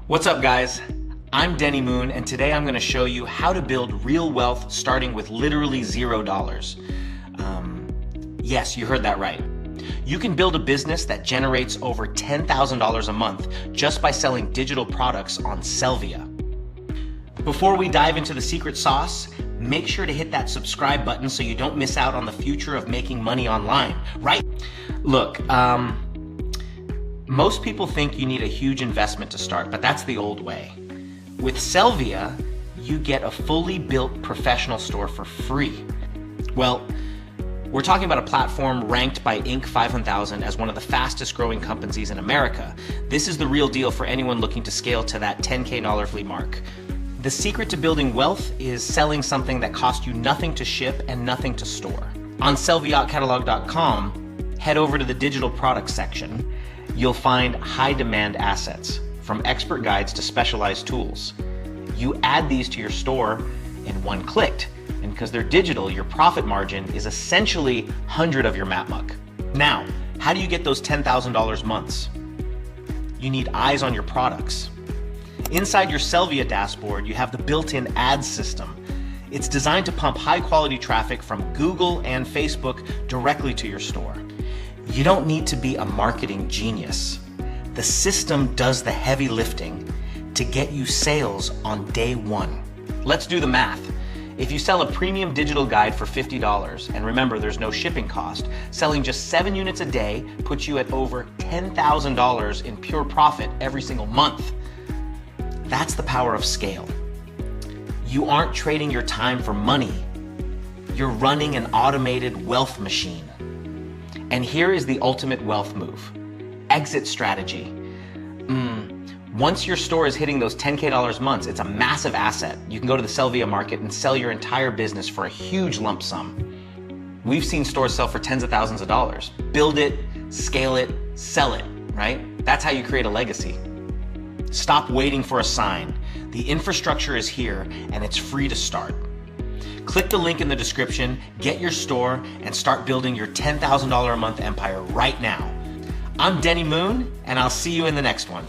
What's up, guys? I'm Denny Moon, and today I'm going to show you how to build real wealth starting with literally $0. Yes, you heard that right. You can build a business that generates over $10,000 a month just by selling digital products on Sellvia. Before we dive into the secret sauce, make sure to hit that subscribe button so you don't miss out on the future of making money online, right? Look, most people think you need a huge investment to start, but that's the old way. With Sellvia, you get a fully built professional store for free. Well, we're talking about a platform ranked by Inc. 5000 as one of the fastest growing companies in America. This is the real deal for anyone looking to scale to that $10K flea mark. The secret to building wealth is selling something that costs you nothing to ship and nothing to store. On sellviacatalog.com, head over to the digital products section. You'll find high demand assets, from expert guides to specialized tools. You add these to your store in one click, and because they're digital, your profit margin is essentially 100 of your MatMuck. Now, how do you get those $10,000 months? You need eyes on your products. Inside your Sellvia dashboard, you have the built-in ads system. It's designed to pump high-quality traffic from Google and Facebook directly to your store. You don't need to be a marketing genius. The system does the heavy lifting to get you sales on day one. Let's do the math. If you sell a premium digital guide for $50, and remember there's no shipping cost, selling just 7 units a day puts you at over $10,000 in pure profit every single month. That's the power of scale. You aren't trading your time for money. You're running an automated wealth machine. And here is the ultimate wealth move. Exit strategy. Once your store is hitting those $10K months, it's a massive asset. You can go to the Sellvia market and sell your entire business for a huge lump sum. We've seen stores sell for tens of thousands of dollars. Build it, scale it, sell it, right? That's how you create a legacy. Stop waiting for a sign. The infrastructure is here and it's free to start. Click the link in the description, get your store, and start building your $10,000 a month empire right now. I'm Denny Moon, and I'll see you in the next one.